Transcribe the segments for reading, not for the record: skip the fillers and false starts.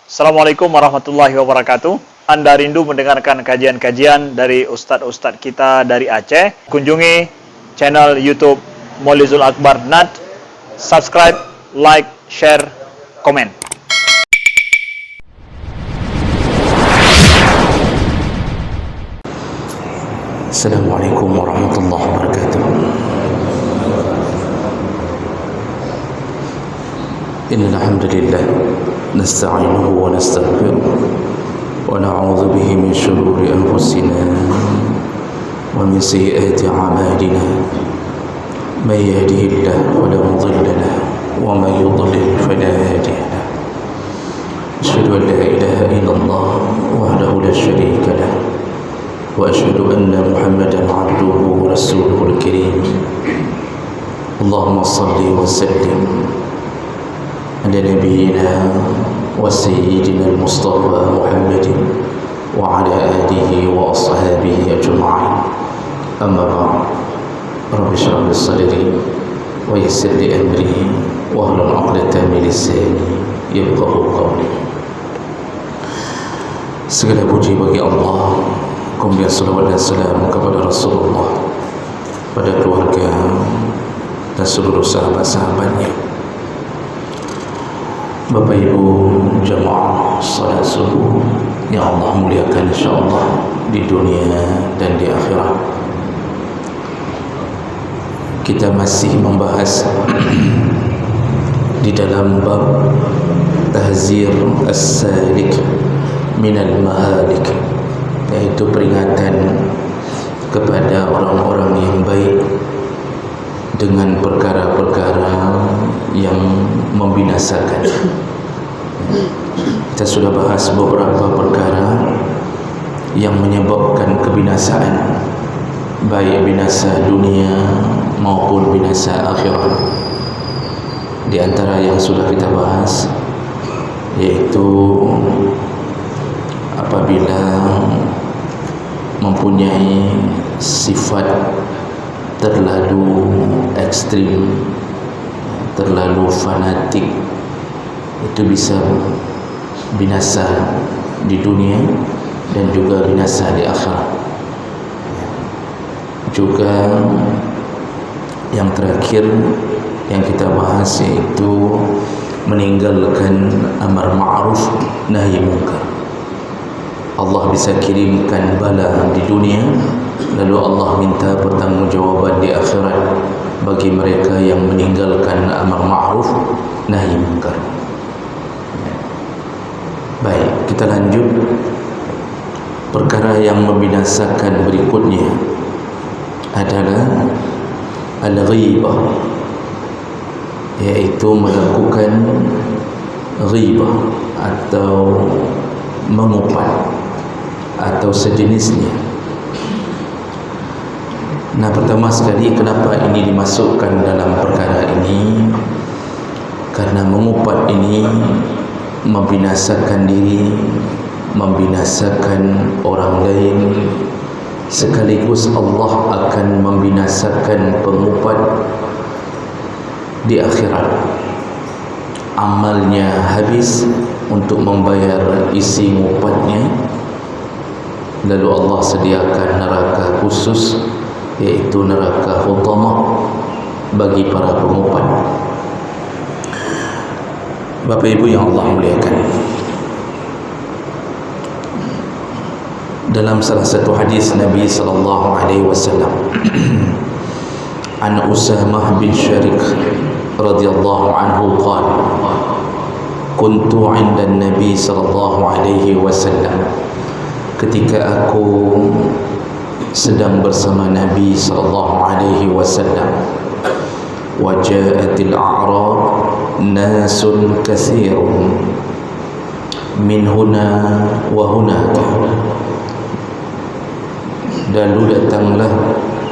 Assalamualaikum warahmatullahi wabarakatuh. Anda rindu mendengarkan kajian-kajian dari ustadz-ustadz kita dari Aceh? Kunjungi channel YouTube Maulizul Akbar NAD. Subscribe, like, share, komen. Assalamualaikum warahmatullahi wabarakatuh. Innal hamdalillah nasta'inuhu wa nastaghfiruh wa na'udzu bihi min shururi anfusina wa min sayyiati a'malina. May yahdihillahu fala mudilla lahu wa may yudlil fala hadiya lahu. Asyhadu an la ilaha illallah wahdahu la syarika lahu wa asyhadu anna Muhammadan 'abduhu wa rasuluhul karim. Allahumma shalli wa sallim ala nabiyyina wa sayyidina al-Mustafa Muhammadin wa ala alihi wa ashabihi ajma'in. Amma ba'd. Rabbi shrah li sadri wa yassir li amri wa hlul 'uqdatam min lisani yafqahu qawli. Segala puji bagi Allah, kemudian salawat dan salam kepada Rasulullah, pada keluarga dan seluruh sahabat-sahabatnya. Bapak Ibu jamaah salat subuh yang Allah muliakan insyaAllah di dunia dan di akhirat. Kita masih membahas di dalam bab tahzir as-salik minal mahalik, yaitu peringatan kepada orang-orang yang baik dengan perkara-perkara yang membinasakan. Kita sudah bahas beberapa perkara yang menyebabkan kebinasaan, baik binasa dunia maupun binasa akhirat. Di antara yang sudah kita bahas yaitu apabila mempunyai sifat terlalu ekstrim, terlalu fanatik, itu bisa binasa di dunia dan juga binasa di akhirat. Juga yang terakhir yang kita bahas yaitu meninggalkan amar ma'ruf nahi munkar. Allah bisa kirimkan bala di dunia, lalu Allah minta pertanggungjawaban di akhirat bagi mereka yang meninggalkan amar ma'ruf nahi munkar. Baik, kita lanjut. Perkara yang membinasakan berikutnya adalah al-ghibah, yaitu melakukan ghibah atau mengupat atau sejenisnya. Nah, pertama sekali, kenapa ini dimasukkan dalam perkara ini? Karena mengupat ini membinasakan diri, membinasakan orang lain, sekaligus Allah akan membinasakan pengupat di akhirat. Amalnya habis untuk membayar isi ngupatnya, lalu Allah sediakan neraka khusus, yaitu neraka hutamah bagi para pengupat. Bapak Ibu yang Allah muliakan, dalam salah satu hadis Nabi sallallahu alaihi wasallam, an Usamah bin Syarik radhiyallahu anhu qala, kuntu 'inda Nabi sallallahu alaihi wasallam, ketika aku sedang bersama Nabi sallallahu alaihi wasallam, wa ja'atil a'rab nasun katsirun min huna wa hunaka, lalu datanglah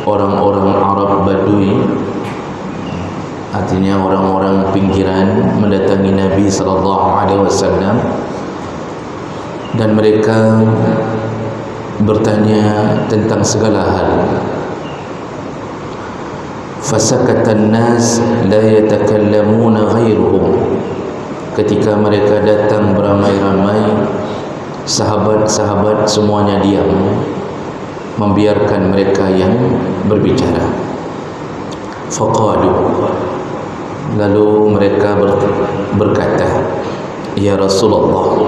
orang-orang Arab Badui, artinya orang-orang pinggiran, mendatangi Nabi sallallahu alaihi wasallam, dan mereka bertanya tentang segala hal. Fasakatan nas la yatakallamuna ghairuhum, ketika mereka datang beramai-ramai Sahabat-sahabat semuanya diam, membiarkan mereka yang berbicara. Faqalu, lalu mereka berkata, ya Rasulullah,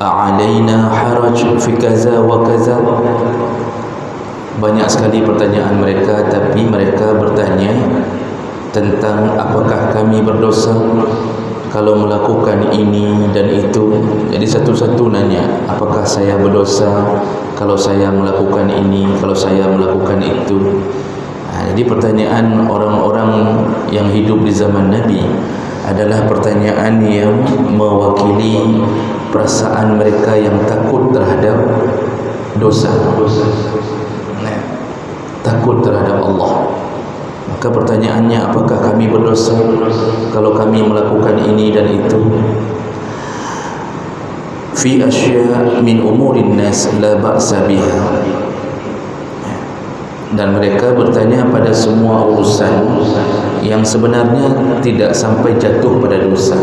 a'alaina haraj fi kaza wa kaza. Banyak sekali pertanyaan mereka, tapi mereka bertanya tentang apakah kami berdosa kalau melakukan ini dan itu. Jadi satu-satu nanya, apakah saya berdosa kalau saya melakukan ini, kalau saya melakukan itu. Jadi pertanyaan orang-orang yang hidup di zaman Nabi adalah pertanyaan yang mewakili perasaan mereka yang takut terhadap dosa, takut terhadap Allah. Maka pertanyaannya, apakah kami berdosa kalau kami melakukan ini dan itu? Fi asya' min umurin nas la ba'sa biha. Dan mereka bertanya pada semua urusan yang sebenarnya tidak sampai jatuh pada dosa.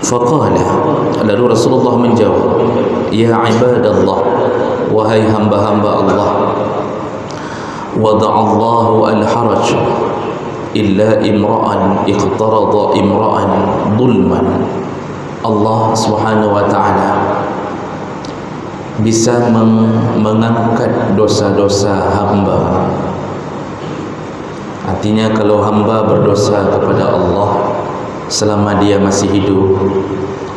Faqala, lalu Rasulullah menjawab, ya ibadallah, wahai hamba-hamba Allah, wada'allahu al-haraj illa imra'an iqtarada imra'an dhulman. Allah subhanahu wa ta'ala bisa mengangkat dosa-dosa hamba. Artinya kalau hamba berdosa kepada Allah selama dia masih hidup,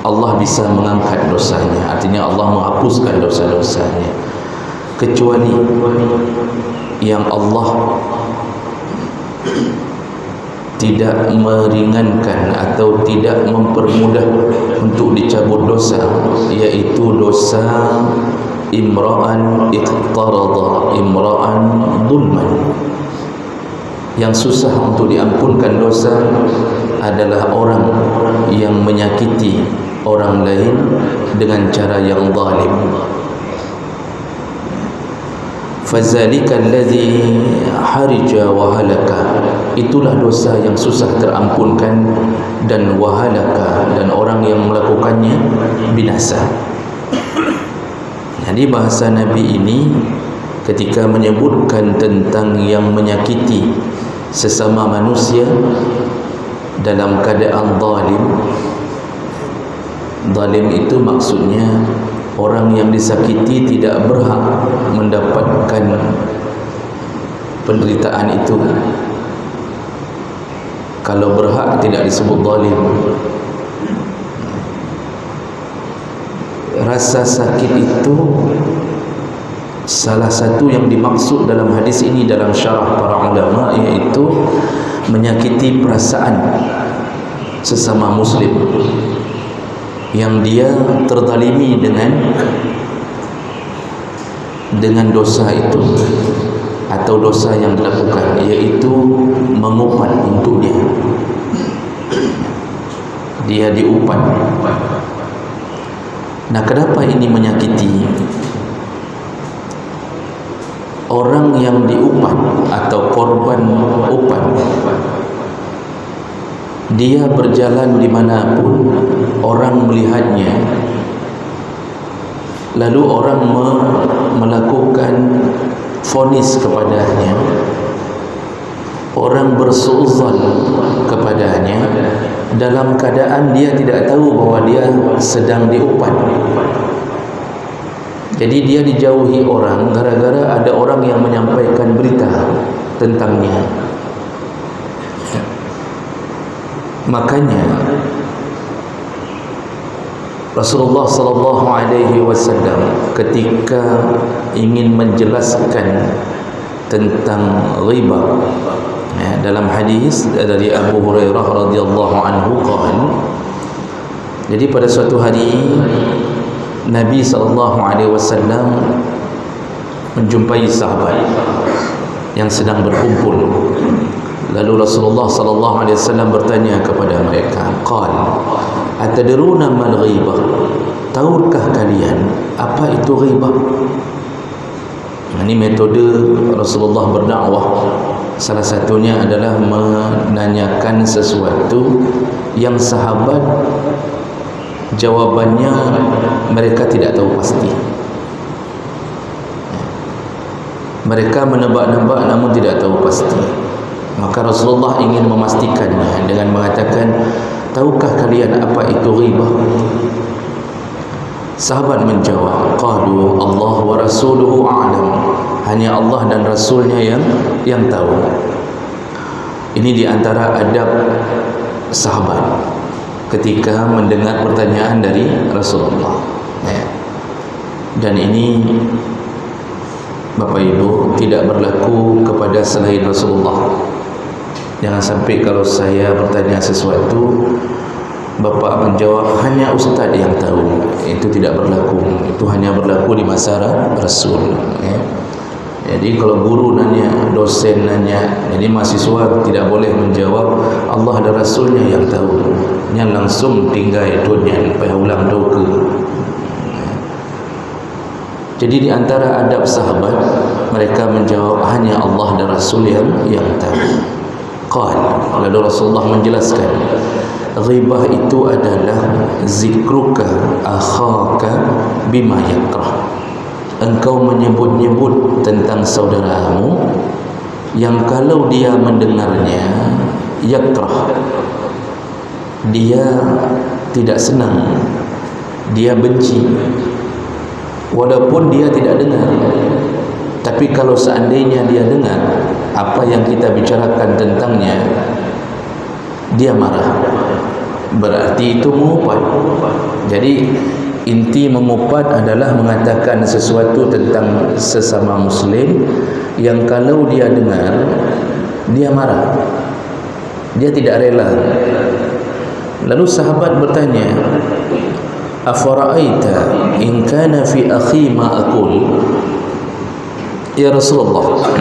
Allah bisa mengangkat dosanya. Artinya Allah menghapuskan dosa-dosanya, kecuali yang Allah tidak meringankan atau tidak mempermudah untuk dicabut dosa, yaitu dosa imra'an iqtarada imra'an dhulman. Yang susah untuk diampunkan dosa adalah orang yang menyakiti orang lain dengan cara yang zalim. Fazalika alladhi harija wa halaka, itulah dosa yang susah terampunkan dan wahalaka, dan orang yang melakukannya binasa. Jadi bahasa Nabi ini ketika menyebutkan tentang yang menyakiti sesama manusia dalam keadaan zalim. Zalim itu maksudnya orang yang disakiti tidak berhak mendapatkan penderitaan itu. Kalau berhak tidak disebut zalim. Rasa sakit itu salah satu yang dimaksud dalam hadis ini dalam syarah para ulama, iaitu menyakiti perasaan sesama muslim yang dia terzalimi dengan dosa itu atau dosa yang dilakukan, yaitu mengupat untuk dia diupat. Nah, kenapa ini menyakiti? Orang yang diupat atau korban upat, dia berjalan dimanapun orang melihatnya, lalu orang melakukan vonis kepadanya, orang bersuuzon kepadanya dalam keadaan dia tidak tahu bahwa dia sedang diupat. Jadi dia dijauhi orang gara-gara ada orang yang menyampaikan berita tentangnya. Makanya Rasulullah sallallahu alaihi wasallam ketika ingin menjelaskan tentang riba, dalam hadis dari Abu Hurairah radhiyallahu anhu qala, jadi pada suatu hari Nabi sallallahu alaihi wasallam menjumpai sahabat yang sedang berkumpul. Lalu Rasulullah sallallahu alaihi wasallam bertanya kepada mereka, qala atadruna mal ghibah, tahukah kalian apa itu ghibah? Ini metode Rasulullah berdakwah. Salah satunya adalah menanyakan sesuatu yang sahabat jawabannya mereka tidak tahu pasti. Mereka menebak-nebak namun tidak tahu pasti. Maka Rasulullah ingin memastikannya dengan mengatakan, tahukah kalian apa itu ghibah? Sahabat menjawab, qalu Allah wa rasuluhu a'lam. Hanya Allah dan Rasulnya yang tahu. Ini di antara adab sahabat ketika mendengar pertanyaan dari Rasulullah. Dan ini Bapak Ibu tidak berlaku kepada selain Rasulullah. Jangan sampai kalau saya bertanya sesuatu, Bapak menjawab hanya Ustaz yang tahu. Itu tidak berlaku. Itu hanya berlaku di masa Rasul. Jadi kalau guru nanya, dosen nanya, jadi mahasiswa tidak boleh menjawab Allah dan Rasulnya yang tahu. Yang langsung tinggal dunia, payah ulang doa. Jadi di antara adab sahabat, mereka menjawab hanya Allah dan Rasul yang tahu. Lalu Rasulullah menjelaskan, ghibah itu adalah zikruka akhaka bima yakrah. Engkau menyebut-nyebut tentang saudaramu yang kalau dia mendengarnya yakrah, dia tidak senang, dia benci, walaupun dia tidak dengar. Tapi kalau seandainya dia dengar apa yang kita bicarakan tentangnya, dia marah. Berarti itu mengupat. Jadi inti mengupat adalah mengatakan sesuatu tentang sesama muslim yang kalau dia dengar, dia marah, dia tidak rela. Lalu sahabat bertanya, afara'aita in kana fi akhi ma aqul? Ya Rasulullah,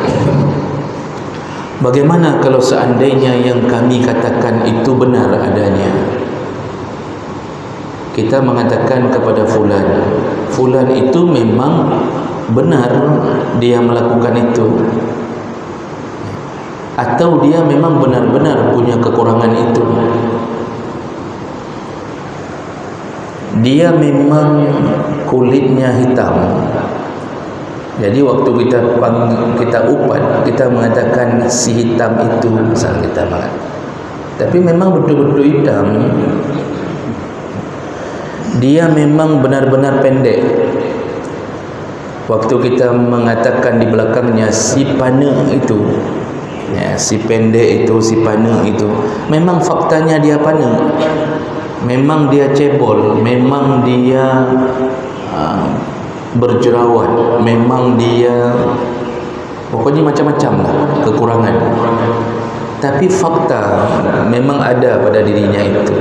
bagaimana kalau seandainya yang kami katakan itu benar adanya? Kita mengatakan kepada fulan itu memang benar dia melakukan itu, atau dia memang benar-benar punya kekurangan itu. Dia memang kulitnya hitam. Jadi waktu kita upat, kita mengatakan si hitam itu, misal kita mengatakan, tapi memang betul-betul hitam. Dia memang benar-benar pendek. Waktu kita mengatakan di belakangnya si pana itu, ya, si pendek itu, si pana itu, memang faktanya dia pana, memang dia cebol, memang dia berjerawat, memang dia pokoknya macam-macam lah kekurangan. Tapi fakta memang ada pada dirinya itu.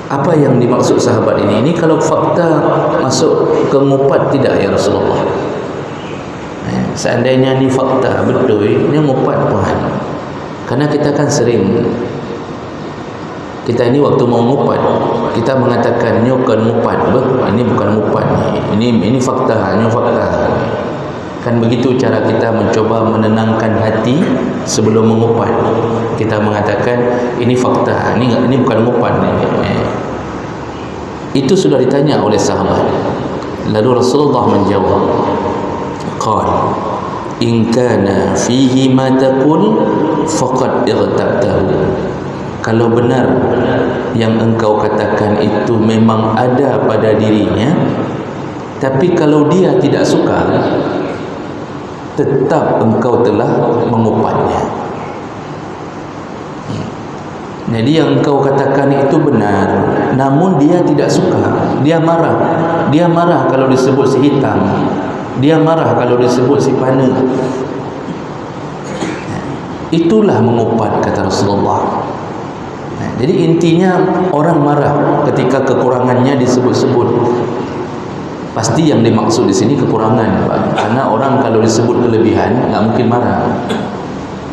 Apa yang dimaksud sahabat ini? Ini kalau fakta masuk ke ngupat tidak ya Rasulullah? Seandainya ni fakta betul, ini ngupat Tuhan. Karena kita kan sering, kita ini waktu mau ngupat, kita mengatakan ni bukan ngupat, ini bukan ngupat, ini fakta, ini fakta. Kan begitu cara kita mencoba menenangkan hati sebelum mengupat. Kita mengatakan ini fakta, ini bukan ngupat. Itu sudah ditanya oleh sahabat. Lalu Rasulullah menjawab, qala in kana fihi ma taqul faqad irtabtahu. Kalau benar yang engkau katakan itu memang ada pada dirinya, tapi kalau dia tidak suka, tetap engkau telah mengupatnya. Jadi yang engkau katakan itu benar, namun dia tidak suka, dia marah. Dia marah kalau disebut si hitam, dia marah kalau disebut si pana. Itulah mengupat, kata Rasulullah. Jadi intinya orang marah ketika kekurangannya disebut-sebut. Pasti yang dimaksud di sini kekurangan, Pak. Karena orang kalau disebut kelebihan nggak mungkin marah.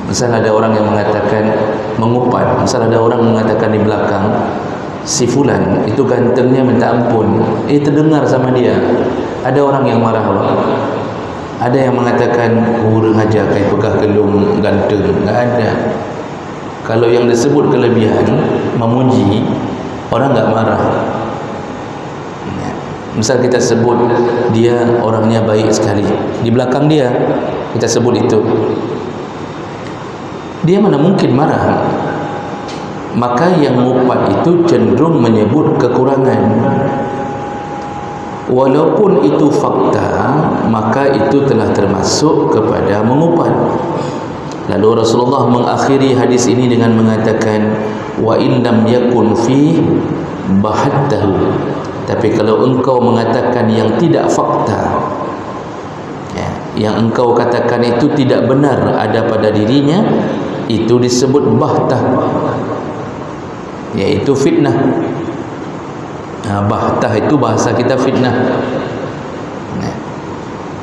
Misal ada orang yang mengatakan mengupat, misal ada orang mengatakan di belakang si fulan itu gantengnya minta ampun, terdengar sama dia, ada orang yang marah, Pak. Ada yang mengatakan kurang aja kayak pegah gelung ganteng, nggak ada. Kalau yang disebut kelebihan, memuji, orang enggak marah. Misal kita sebut dia orangnya baik sekali, di belakang dia kita sebut itu, dia mana mungkin marah. Maka yang mengupat itu cenderung menyebut kekurangan. Walaupun itu fakta, maka itu telah termasuk kepada mengupat. Lalu Rasulullah mengakhiri hadis ini dengan mengatakan, wa in lam yakun fi bahattahu. Tapi kalau engkau mengatakan yang tidak fakta, ya, yang engkau katakan itu tidak benar ada pada dirinya, itu disebut bahtah, yaitu fitnah. Bahtah itu bahasa kita fitnah.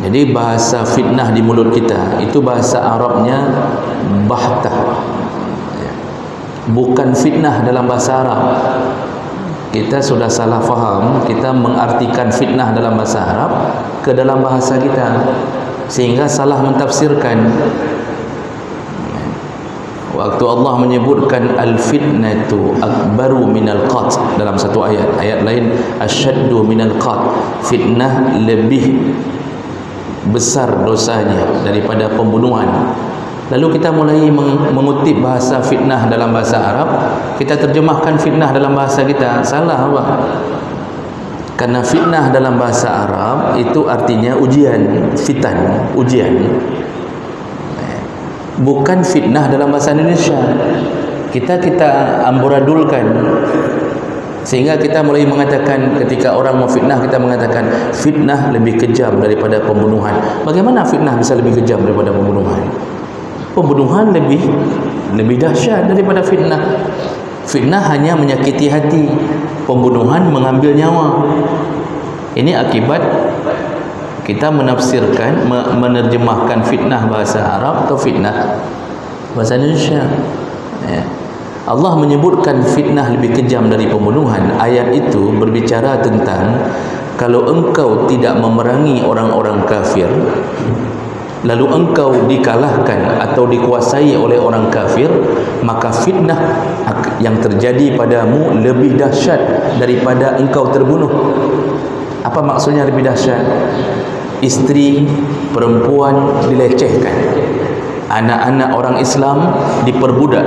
Jadi bahasa fitnah di mulut kita itu bahasa Arabnya bahtah, bukan fitnah dalam bahasa Arab. Kita sudah salah faham, kita mengartikan fitnah dalam bahasa Arab ke dalam bahasa kita, sehingga salah mentafsirkan. Waktu Allah menyebutkan al-fitnatu akbaru minal qat dalam satu ayat, ayat lain asyaddu minal qat, fitnah lebih besar dosanya daripada pembunuhan. Lalu kita mulai mengutip bahasa fitnah dalam bahasa Arab, kita terjemahkan fitnah dalam bahasa kita. Salah apa? Karena fitnah dalam bahasa Arab itu artinya ujian, fitan, ujian. Bukan fitnah dalam bahasa Indonesia. Kita amburadulkan, sehingga kita mulai mengatakan ketika orang mau fitnah, kita mengatakan fitnah lebih kejam daripada pembunuhan. Bagaimana fitnah bisa lebih kejam daripada pembunuhan? Pembunuhan lebih dahsyat daripada fitnah. Fitnah hanya menyakiti hati, pembunuhan mengambil nyawa. Ini akibat kita menafsirkan, menerjemahkan fitnah bahasa Arab atau fitnah bahasa Indonesia. Ya. Allah menyebutkan fitnah lebih kejam dari pembunuhan. Ayat itu berbicara tentang kalau engkau tidak memerangi orang-orang kafir, lalu engkau dikalahkan atau dikuasai oleh orang kafir, maka fitnah yang terjadi padamu lebih dahsyat daripada engkau terbunuh. Apa maksudnya lebih dahsyat? Isteri, perempuan dilecehkan, anak-anak orang Islam diperbudak,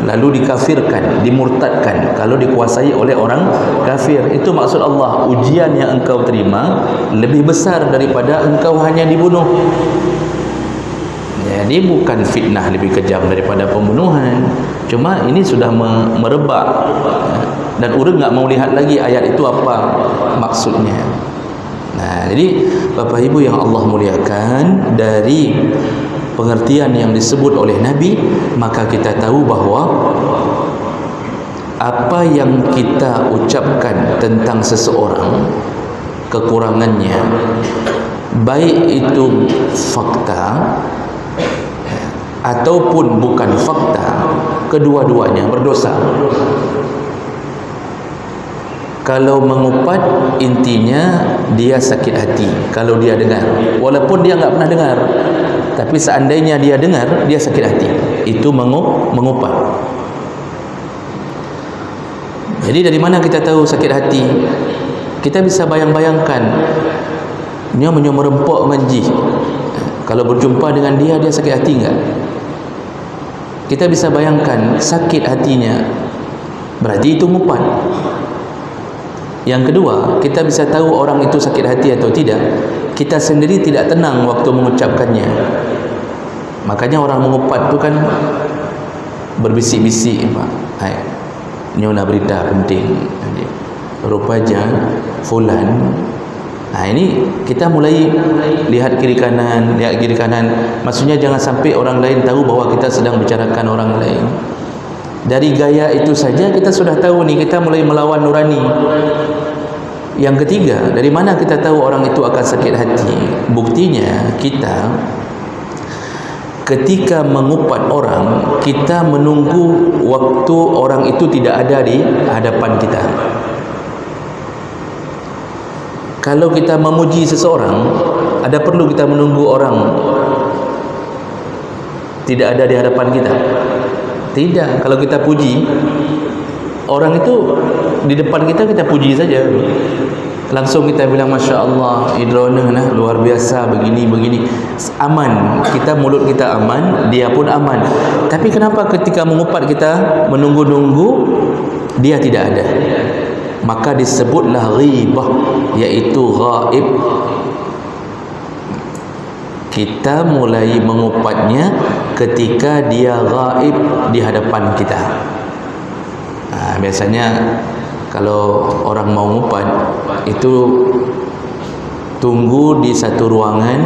lalu dikafirkan, dimurtadkan kalau dikuasai oleh orang kafir. Itu maksud Allah, ujian yang engkau terima lebih besar daripada engkau hanya dibunuh. Jadi bukan fitnah lebih kejam daripada pembunuhan. Cuma ini sudah merebak, dan orang enggak mau lihat lagi ayat itu apa maksudnya. Nah, jadi Bapak Ibu yang Allah muliakan, dari pengertian yang disebut oleh Nabi, maka kita tahu bahawa apa yang kita ucapkan tentang seseorang, kekurangannya, baik itu fakta ataupun bukan fakta, kedua-duanya berdosa. Kalau mengupat, intinya dia sakit hati kalau dia dengar, walaupun dia enggak pernah dengar. Tapi seandainya dia dengar, dia sakit hati. Itu mengupat. Jadi dari mana kita tahu sakit hati? Kita bisa bayang-bayangkan, dia merempok menji. Kalau berjumpa dengan dia sakit hati enggak? Kita bisa bayangkan sakit hatinya, berarti itu mengupat. Yang kedua, kita bisa tahu orang itu sakit hati atau tidak, kita sendiri tidak tenang waktu mengucapkannya. Makanya orang mengupat itu kan berbisik-bisik, Pak. Ini nak berita penting. Rupanya fulan. Nah, ini kita mulai lihat kiri kanan. Maksudnya jangan sampai orang lain tahu bahwa kita sedang bicarakan orang lain. Dari gaya itu saja kita sudah tahu nih, kita mulai melawan nurani. Yang ketiga, dari mana kita tahu orang itu akan sakit hati? Buktinya kita ketika mengupat orang, kita menunggu waktu orang itu tidak ada di hadapan kita. Kalau kita memuji seseorang, ada perlu kita menunggu orang tidak ada di hadapan kita? Tidak, kalau kita puji orang itu di depan kita, kita puji saja. Langsung kita bilang Masya Allah, idrona nah, luar biasa, begini. Aman, kita mulut kita aman, dia pun aman. Tapi kenapa ketika mengupat kita menunggu-nunggu, dia tidak ada? Maka disebutlah ghibah, iaitu ghaib. Kita mulai mengupatnya ketika dia ghaib di hadapan kita. Biasanya kalau orang mau ngupat itu tunggu di satu ruangan,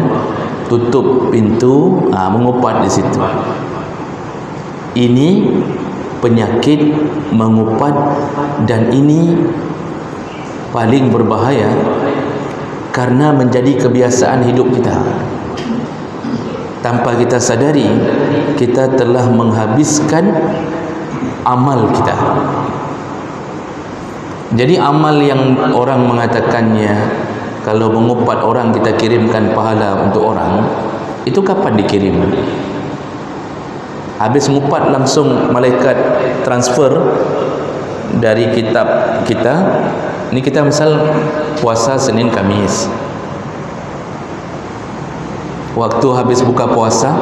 tutup pintu, mengupat di situ. Ini penyakit mengupat, dan ini paling berbahaya karena menjadi kebiasaan hidup kita. Tanpa kita sadari, kita telah menghabiskan amal kita. Jadi amal yang orang mengatakannya kalau mengupat orang kita kirimkan pahala untuk orang, itu kapan dikirim? Habis mengupat langsung malaikat transfer dari kitab kita. Ini kita misal puasa Senin Kamis, waktu habis buka puasa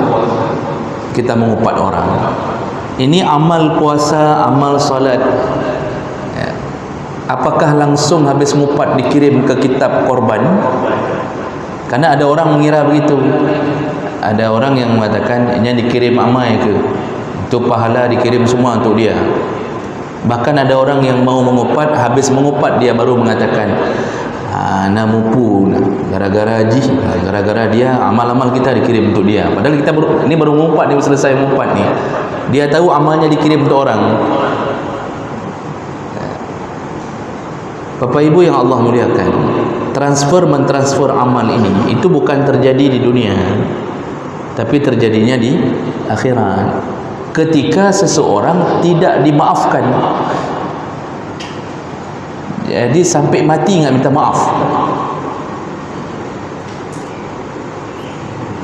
kita mengupat orang. Ini amal puasa, amal salat. Apakah langsung habis mengupat dikirim ke kitab korban? Karena ada orang mengira begitu. Ada orang yang mengatakan ini dikirim amai ke, untuk pahala dikirim semua untuk dia. Bahkan ada orang yang mau mengupat, habis mengupat dia baru mengatakan namupu gara-gara haji, gara-gara dia amal-amal kita dikirim untuk dia. Padahal kita baru mengupat, dia selesai mengupat ni, dia tahu amalnya dikirim untuk orang. Bapak Ibu yang Allah muliakan, mentransfer amal ini itu bukan terjadi di dunia, tapi terjadinya di akhirat. Ketika seseorang tidak dimaafkan, jadi sampai mati enggak minta maaf.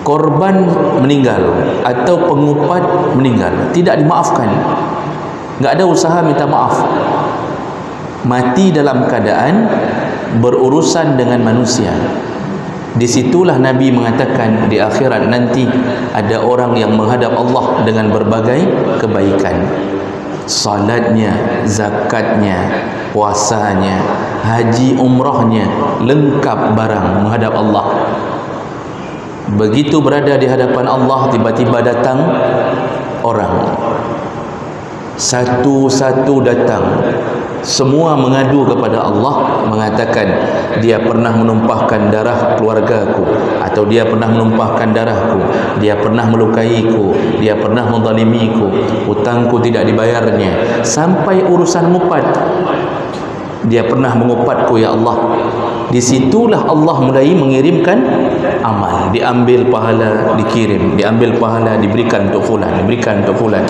Korban meninggal atau pengupat meninggal, tidak dimaafkan, enggak ada usaha minta maaf. Mati dalam keadaan berurusan dengan manusia. Disitulah Nabi mengatakan di akhirat nanti ada orang yang menghadap Allah dengan berbagai kebaikan. Salatnya, zakatnya, puasanya, haji umrahnya, lengkap barang menghadap Allah. Begitu berada di hadapan Allah, tiba-tiba datang orang. Satu-satu datang, semua mengadu kepada Allah, mengatakan dia pernah menumpahkan darah keluargaku, atau dia pernah menumpahkan darahku, dia pernah melukaiku, dia pernah menzalimiku, hutangku tidak dibayarnya, sampai urusan ngupat, dia pernah mengupatku ya Allah. Disitulah Allah mulai mengirimkan amal, diambil pahala dikirim, diambil pahala diberikan untuk fulan, diberikan untuk fulan,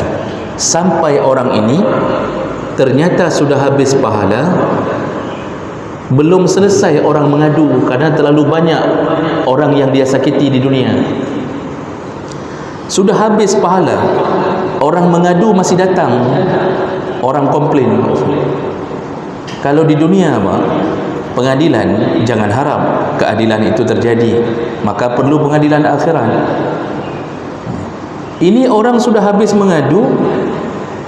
sampai orang ini ternyata sudah habis pahala. Belum selesai orang mengadu, karena terlalu banyak orang yang dia sakiti di dunia. Sudah habis pahala, orang mengadu masih datang, orang komplain. Kalau di dunia pengadilan, jangan harap keadilan itu terjadi, maka perlu pengadilan akhirat. Ini orang sudah habis mengadu,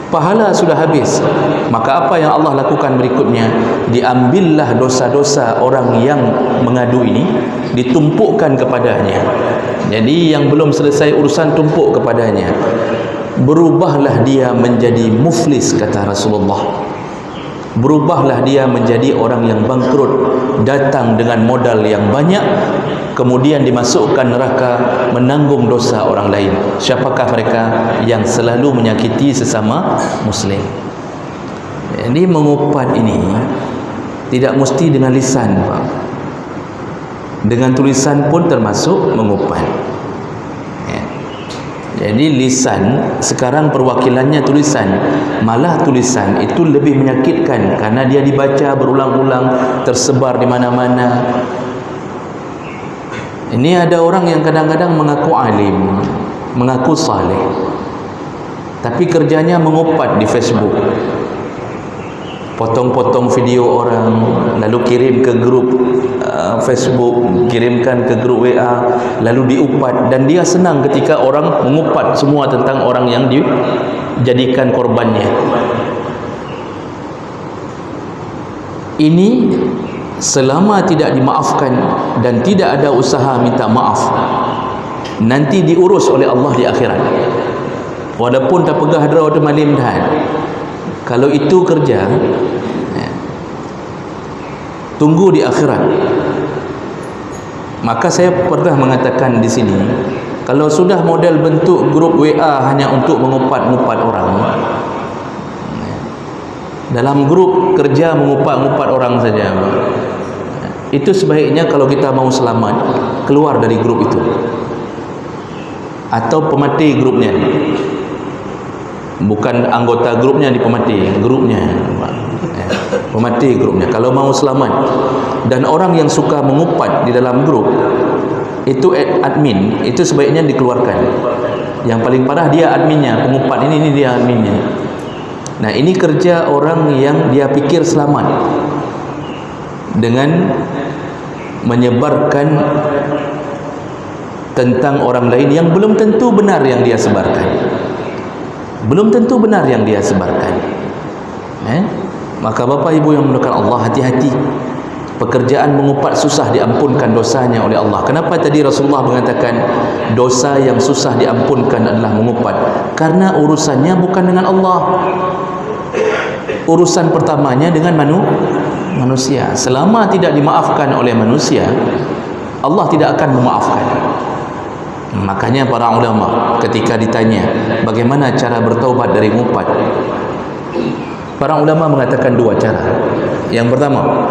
pahala sudah habis, maka apa yang Allah lakukan berikutnya? Diambillah dosa-dosa orang yang mengadu ini, ditumpukkan kepadanya. Jadi yang belum selesai urusan tumpuk kepadanya. Berubahlah dia menjadi muflis, kata Rasulullah. Berubahlah dia menjadi orang yang bangkrut, datang dengan modal yang banyak, kemudian dimasukkan neraka, menanggung dosa orang lain. Siapakah mereka? Yang selalu menyakiti sesama muslim. Jadi mengupat ini tidak mesti dengan lisan, Pak. Dengan tulisan pun termasuk mengupat. Jadi lisan sekarang perwakilannya tulisan. Malah tulisan itu lebih menyakitkan karena dia dibaca berulang-ulang, tersebar di mana-mana. Ini ada orang yang kadang-kadang mengaku alim, mengaku saleh, tapi kerjanya mengupat di Facebook, potong-potong video orang lalu kirim ke grup Facebook, kirimkan ke grup WA, lalu diupat. Dan dia senang ketika orang mengupat semua tentang orang yang dijadikan korbannya. Ini selama tidak dimaafkan dan tidak ada usaha minta maaf, nanti diurus oleh Allah di akhirat. Walaupun tak pegah draw tu malim dah. Kalau itu kerja, tunggu di akhirat. Maka saya pernah mengatakan di sini, kalau sudah model bentuk grup WA hanya untuk mengupat-ngupat orang, dalam grup kerja mengupat-ngupat orang saja, itu sebaiknya kalau kita mau selamat, keluar dari grup itu, atau pemati grupnya. Bukan anggota grupnya dipemati, grupnya, pemati grupnya. Kalau mau selamat. Dan orang yang suka mengupat di dalam grup, itu admin, itu sebaiknya dikeluarkan. Yang paling parah dia adminnya, pengupat ini dia adminnya. Nah, ini kerja orang yang dia pikir selamat dengan menyebarkan tentang orang lain yang belum tentu benar yang dia sebarkan. Belum tentu benar yang dia sebarkan. Maka Bapak Ibu yang mendoakan Allah, hati-hati. Pekerjaan mengupat susah diampunkan dosanya oleh Allah. Kenapa tadi Rasulullah mengatakan dosa yang susah diampunkan adalah mengupat? Karena urusannya bukan dengan Allah. Urusan pertamanya dengan manusia. Selama tidak dimaafkan oleh manusia, Allah tidak akan memaafkan. Makanya para ulama ketika ditanya bagaimana cara bertaubat dari ngupat, para ulama mengatakan dua cara. Yang pertama,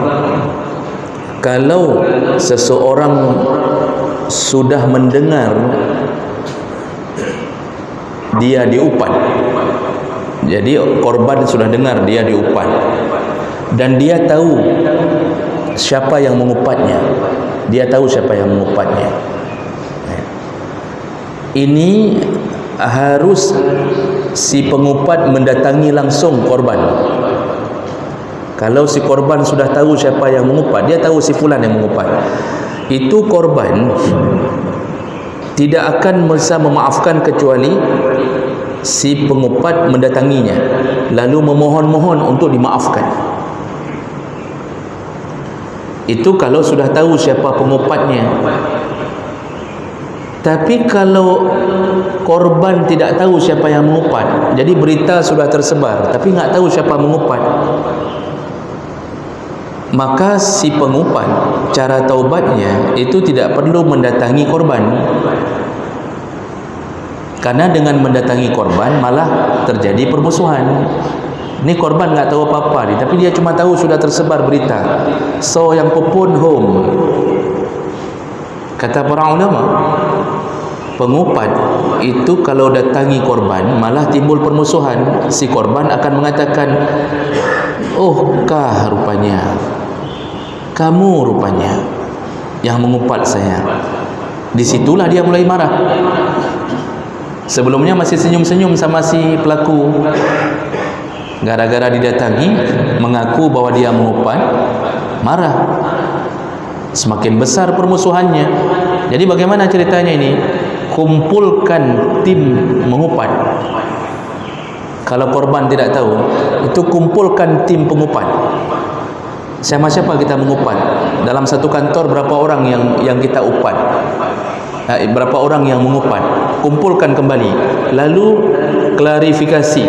kalau seseorang sudah mendengar dia diupat, jadi korban sudah dengar dia diupat dan dia tahu siapa yang mengupatnya, ini harus si pengupat mendatangi langsung korban. Kalau si korban sudah tahu siapa yang mengupat, dia tahu si fulan yang mengupat, itu korban tidak akan bisa memaafkan kecuali si pengupat mendatanginya lalu memohon-mohon untuk dimaafkan. Itu kalau sudah tahu siapa pengupatnya. Tapi kalau korban tidak tahu siapa yang mengupat, jadi berita sudah tersebar tapi nggak tahu siapa mengupat, maka si pengupat cara taubatnya itu tidak perlu mendatangi korban. Karena dengan mendatangi korban malah terjadi permusuhan. Ini korban nggak tahu apa-apa nih, tapi dia cuma tahu sudah tersebar berita. So yang pepun home. Kata para ulama, pengupat itu kalau datangi korban malah timbul permusuhan. Si korban akan mengatakan, oh kah rupanya kamu rupanya yang mengupat saya. Disitulah dia mulai marah. Sebelumnya masih senyum-senyum sama si pelaku, gara-gara didatangi mengaku bahwa dia mengupat, marah. Semakin besar permusuhannya. Jadi bagaimana ceritanya ini? Kumpulkan tim mengupat. Kalau korban tidak tahu, itu kumpulkan tim pengupat. Siapa-siapa kita mengupat? Dalam satu kantor berapa orang yang kita upat? Berapa orang yang mengupat? Kumpulkan kembali. Lalu klarifikasi.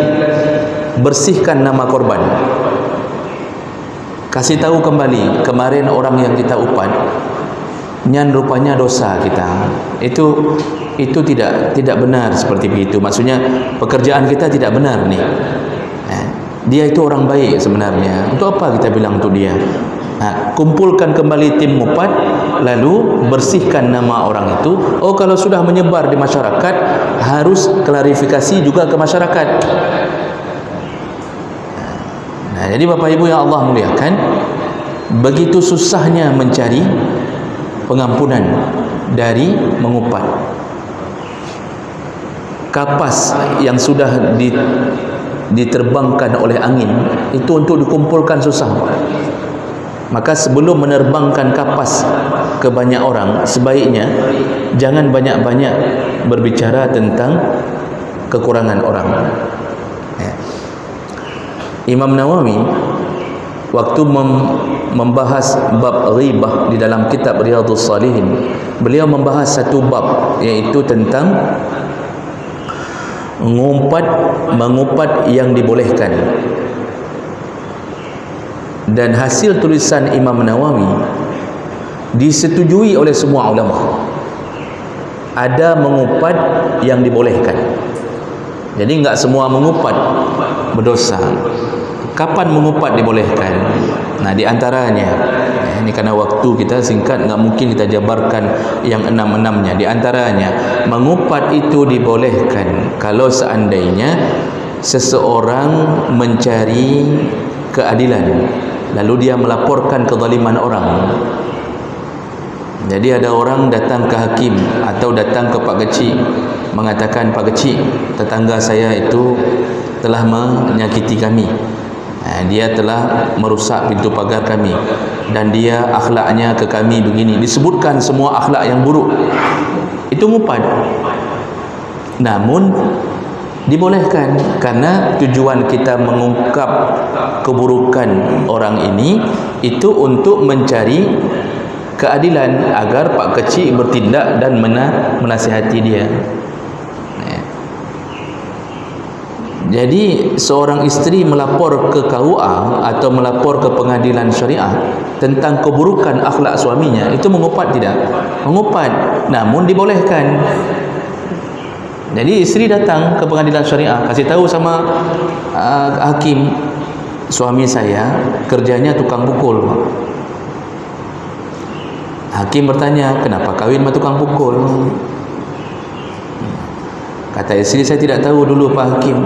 Bersihkan nama korban. Kasih tahu kembali, kemarin orang yang kita upat nyan rupanya dosa kita. Itu tidak benar seperti itu. Maksudnya pekerjaan kita tidak benar nih. Dia itu orang baik sebenarnya. Untuk apa kita bilang untuk dia? Kumpulkan kembali tim mupat, lalu bersihkan nama orang itu. Oh, kalau sudah menyebar di masyarakat, harus klarifikasi juga ke masyarakat. Nah, jadi Bapak Ibu yang Allah muliakan, begitu susahnya mencari pengampunan dari mengupat. kapas yang sudah diterbangkan oleh angin itu untuk dikumpulkan susah. Maka sebelum menerbangkan kapas ke banyak orang, sebaiknya jangan banyak-banyak berbicara tentang kekurangan orang. Imam Nawawi waktu membahas bab ghibah di dalam kitab Riyadhus Shalihin, beliau membahas satu bab, iaitu tentang mengupat yang dibolehkan. Dan hasil tulisan Imam Nawawi disetujui oleh semua ulama. Ada mengupat yang dibolehkan. Jadi enggak semua mengupat berdosa. Kapan mengupat dibolehkan? Nah, di antaranya, ini karena waktu kita singkat, enggak mungkin kita jabarkan yang enam-enamnya. Di antaranya, mengupat itu dibolehkan kalau seandainya seseorang mencari keadilan, lalu dia melaporkan kezaliman orang. Jadi ada orang datang ke hakim atau datang ke Pak Kecik, mengatakan, Pak Kecik, tetangga saya itu telah menyakiti kami, dia telah merusak pintu pagar kami, dan dia akhlaknya ke kami begini. Disebutkan semua akhlak yang buruk. Itu ngupat. Namun dibolehkan, karena tujuan kita mengungkap keburukan orang ini itu untuk mencari keadilan, agar Pak Kecik bertindak dan menasihati dia. Jadi seorang isteri melapor ke KUA atau melapor ke pengadilan syariah tentang keburukan akhlak suaminya, itu mengupat tidak? Mengupat, namun dibolehkan. Jadi isteri datang ke pengadilan syariah, kasih tahu sama hakim, suami saya kerjanya tukang pukul. Hakim bertanya, kenapa kahwin sama tukang pukul? Kata isteri, saya tidak tahu dulu Pak Hakim.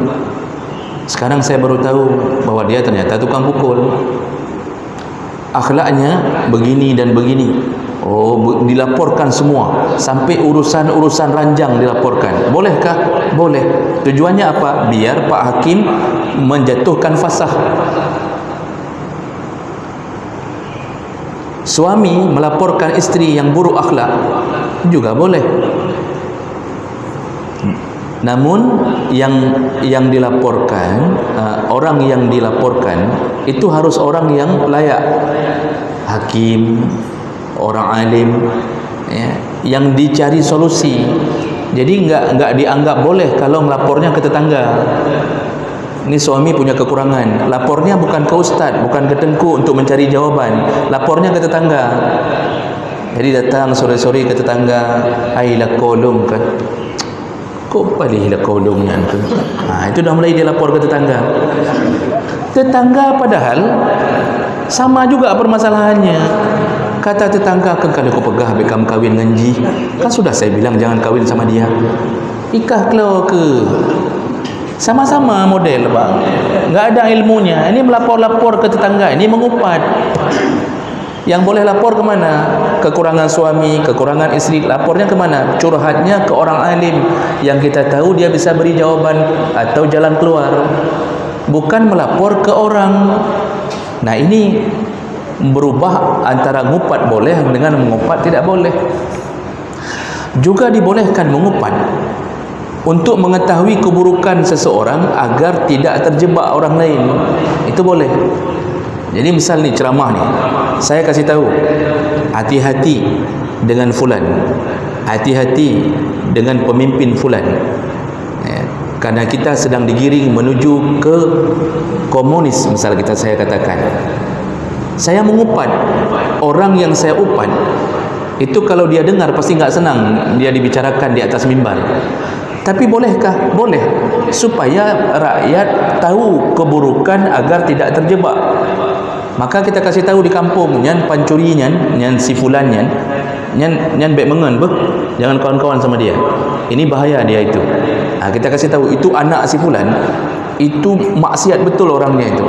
Sekarang saya baru tahu bahwa dia ternyata tukang pukul. Akhlaknya begini dan begini. Oh, dilaporkan semua, sampai urusan-urusan ranjang dilaporkan. Bolehkah? Boleh. Tujuannya apa? Biar Pak Hakim menjatuhkan fasakh. Suami melaporkan isteri yang buruk akhlak juga boleh. Namun yang dilaporkan, orang yang dilaporkan itu harus orang yang layak, hakim, orang alim, ya, yang dicari solusi. Jadi enggak dianggap boleh kalau melapornya ke tetangga. Ini suami punya kekurangan, lapornya bukan ke ustaz, bukan ke tengku untuk mencari jawaban, lapornya ke tetangga. Jadi datang sore-sore ke tetangga, ai la kolong kan, kok palih la kolongnya tu. Itu dah mulai dia lapor ke tetangga. Tetangga padahal sama juga permasalahannya. Kata tetangga, kan kalau kau pegah bekam kahwin dengan Ji, kan sudah saya bilang jangan kahwin sama dia. Ikah keluar ke, sama-sama model bang, nggak ada ilmunya. Ini melapor-lapor ke tetangga, ini mengupat. Yang boleh lapor kemana? Kekurangan suami, kekurangan isteri, lapornya kemana? Curhatnya ke orang alim yang kita tahu dia bisa beri jawaban atau jalan keluar, bukan melapor ke orang. Nah, ini berubah antara ngupat boleh dengan mengupat tidak boleh. Juga dibolehkan mengupat untuk mengetahui keburukan seseorang agar tidak terjebak orang lain. Itu boleh. Jadi misal ni ceramah ni, saya kasih tahu, hati-hati dengan fulan, hati-hati dengan pemimpin fulan, ya, karena kita sedang digiring menuju ke komunis. Misal saya katakan, saya mengupat orang yang saya upat itu, kalau dia dengar pasti nggak senang dia dibicarakan di atas mimbar. Tapi bolehkah? Boleh, supaya rakyat tahu keburukan agar tidak terjebak. Maka kita kasih tahu di kampung, nyan pancuri nyan si fulan nyan baik mengen beh, jangan kawan-kawan sama dia. Ini bahaya dia itu. Kita kasih tahu itu anak si fulan, itu maksiat betul orangnya itu.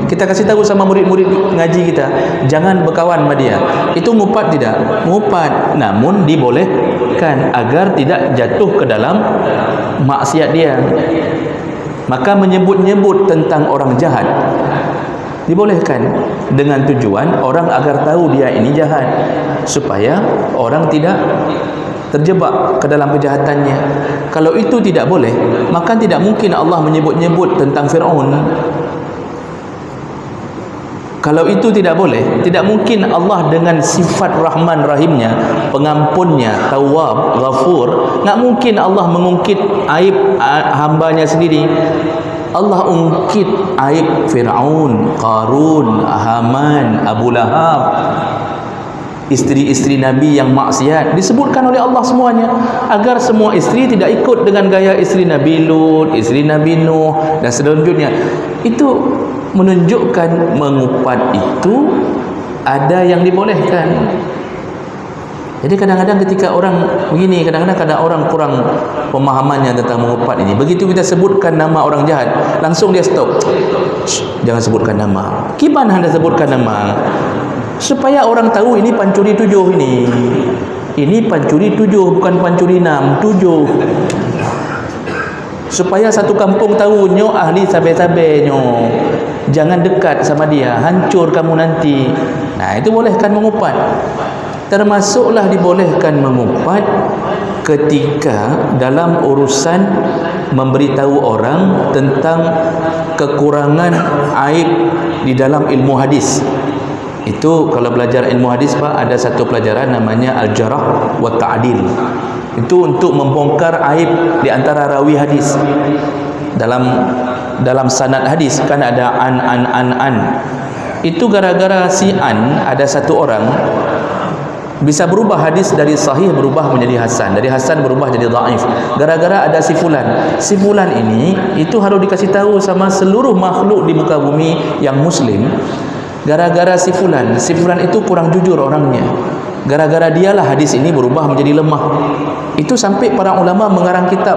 Kita kasih tahu sama murid-murid ngaji kita, jangan berkawan sama dia. Itu ngupat tidak? Ngupat, namun dibolehkan agar tidak jatuh ke dalam maksiat dia. Maka menyebut-nyebut tentang orang jahat dibolehkan dengan tujuan orang agar tahu dia ini jahat, supaya orang tidak terjebak ke dalam kejahatannya. Kalau itu tidak boleh, maka tidak mungkin Allah menyebut-nyebut tentang Fir'aun. Kalau itu tidak boleh, tidak mungkin Allah dengan sifat Rahman Rahimnya, pengampunnya, Tawwab, Ghafur, nggak mungkin Allah mengungkit aib hambanya sendiri. Allah ungkit aib Fir'aun, Qarun, Haman, Abu Lahab, isteri-isteri Nabi yang maksiat disebutkan oleh Allah semuanya, agar semua isteri tidak ikut dengan gaya isteri Nabi Lut, isteri Nabi Nuh dan selanjutnya. Itu menunjukkan mengupat itu ada yang dibolehkan. Jadi kadang-kadang ketika orang begini, kadang-kadang orang kurang pemahamannya tentang mengupat ini. Begitu kita sebutkan nama orang jahat, langsung dia stop. Jangan sebutkan nama. Gimana anda sebutkan nama? Supaya orang tahu ini pancuri 7 ini. Ini pancuri 7, bukan pancuri 6, 7. Supaya satu kampung tahu, nyo ahli sabe-sabe nyo. Jangan dekat sama dia, hancur kamu nanti. Nah, itu bolehkan mengupat. Termasuklah dibolehkan mengupat ketika dalam urusan memberitahu orang tentang kekurangan aib di dalam ilmu hadis. Itu kalau belajar ilmu hadis Pak, ada satu pelajaran namanya Al-Jarh wa Ta'dil. Itu untuk membongkar aib di antara rawi hadis. Dalam sanad hadis kan ada an. Itu gara-gara si an, ada satu orang bisa berubah hadis dari sahih berubah menjadi hasan, dari hasan berubah jadi dhaif, gara-gara ada si fulan. Si fulan ini itu harus dikasih tahu sama seluruh makhluk di muka bumi yang muslim. Gara-gara si fulan itu kurang jujur orangnya, gara-gara dialah hadis ini berubah menjadi lemah. Itu sampai para ulama mengarang kitab,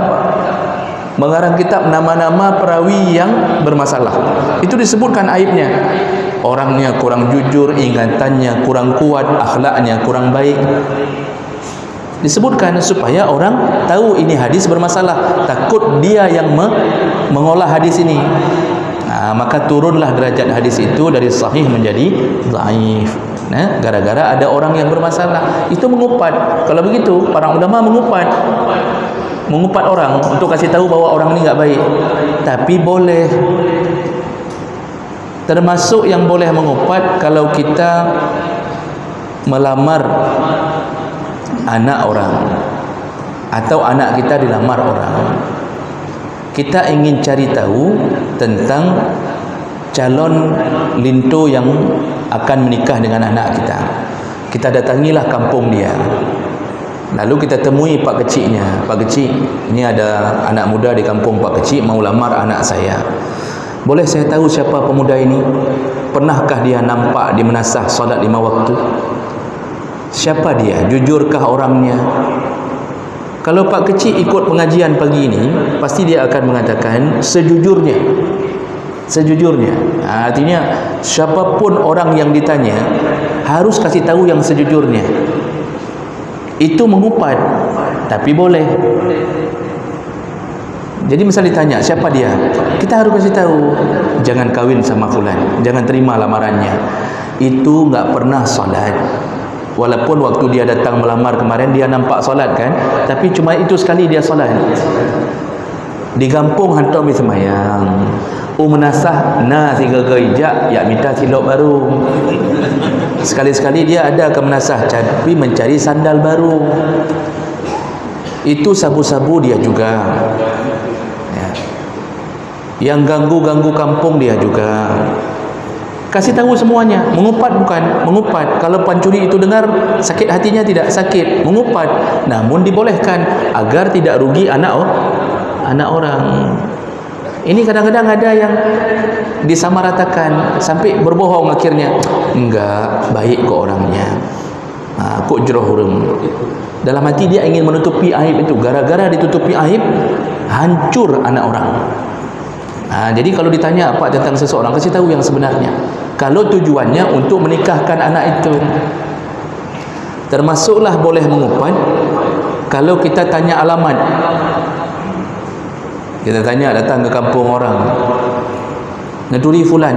nama-nama perawi yang bermasalah. Itu disebutkan aibnya. Orangnya kurang jujur, ingatannya kurang kuat, akhlaknya kurang baik. Disebutkan supaya orang tahu ini hadis bermasalah, takut dia yang mengolah hadis ini. Nah, maka turunlah derajat hadis itu dari sahih menjadi dhaif. Nah, gara-gara ada orang yang bermasalah. Itu mengupat. Kalau begitu, para ulama mengupat orang untuk kasih tahu bahwa orang ini enggak baik. Tapi boleh. Termasuk yang boleh mengupat kalau kita melamar anak orang atau anak kita dilamar orang. Kita ingin cari tahu tentang calon linto yang akan menikah dengan anak kita. Kita datangilah kampung dia. Lalu kita temui pak keciknya. Pak kecik, ini ada anak muda di kampung Pak Kecik mau lamar anak saya. Boleh saya tahu siapa pemuda ini? Pernahkah dia nampak di menasah solat 5 waktu? Siapa dia? Jujurkah orangnya? Kalau Pak Kecik ikut pengajian pagi ini, pasti dia akan mengatakan sejujurnya. Artinya siapapun orang yang ditanya harus kasih tahu yang sejujurnya. Itu mengupat, tapi boleh. Jadi misal ditanya siapa dia, kita harus kasih tahu, jangan kawin sama fulan, jangan terima lamarannya. Itu enggak pernah salat. Walaupun waktu dia datang melamar kemarin dia nampak salat kan, tapi cuma itu sekali dia salat. Di kampung hantar mi semayang. Menasah na 3 gerijak ya minta silop baru. Sekali-sekali dia ada ke menasah tapi mencari sandal baru. Itu sabu-sabu dia juga. Yang ganggu-ganggu kampung dia juga. Kasih tahu semuanya. Mengupat bukan? Mengupat. Kalau pancuri itu dengar, sakit hatinya tidak? Sakit. Mengupat. Namun dibolehkan agar tidak rugi anak orang. Ini kadang-kadang ada yang disamaratakan sampai berbohong akhirnya. Enggak, baik kok orangnya. Kok jeroh hurung. Dalam hati dia ingin menutupi aib itu. Gara-gara ditutupi aib, hancur anak orang. Jadi kalau ditanya apa tentang seseorang, kasih tahu yang sebenarnya. Kalau tujuannya untuk menikahkan anak itu. Termasuklah boleh mengupat kalau kita tanya alamat. Kita tanya, datang ke kampung orang, Naduri fulan,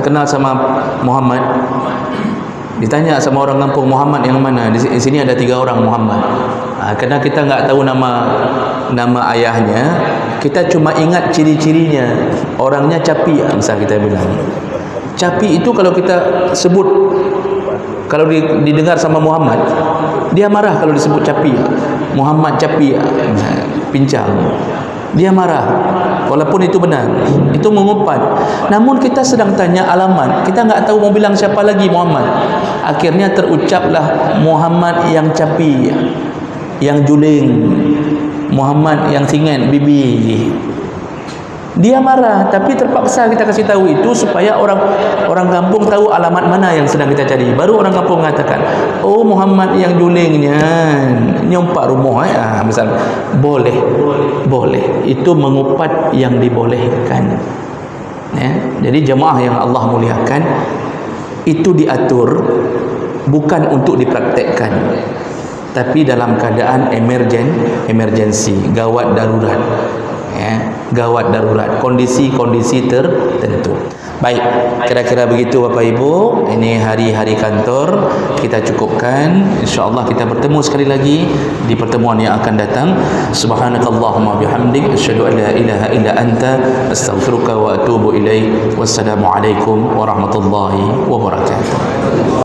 kenal sama Muhammad. Ditanya sama orang kampung, Muhammad yang mana? Di sini ada 3 orang Muhammad. Kerana kita nggak tahu nama ayahnya, kita cuma ingat ciri-cirinya. Orangnya capi, misal kita bilang. Capi itu kalau kita sebut, kalau didengar sama Muhammad, dia marah kalau disebut capi. Muhammad capi, pincang. Dia marah, walaupun itu benar, itu mengumpat. Namun kita sedang tanya alamat, kita nggak tahu mau bilang siapa lagi Muhammad. Akhirnya terucaplah Muhammad yang capi, yang juling, Muhammad yang singan bibi. Dia marah, tapi terpaksa kita kasih tahu itu supaya orang kampung tahu alamat mana yang sedang kita cari. Baru orang kampung mengatakan, oh Muhammad yang julingnya nyompak rumah misal. Boleh. Itu mengupat yang dibolehkan. Ya. Jadi jemaah yang Allah muliakan, itu diatur bukan untuk dipraktekkan, tapi dalam keadaan emergency, gawat darurat. Ya, gawat darurat, kondisi-kondisi tertentu. Baik, kira-kira begitu Bapak Ibu. Ini hari-hari kantor, kita cukupkan. InsyaAllah kita bertemu sekali lagi di pertemuan yang akan datang. Subhanakallahumma bihamdik, asyhadu an la ilaha illa anta, astaghfiruka wa atubu ilaik. Wassalamualaikum warahmatullahi wabarakatuh.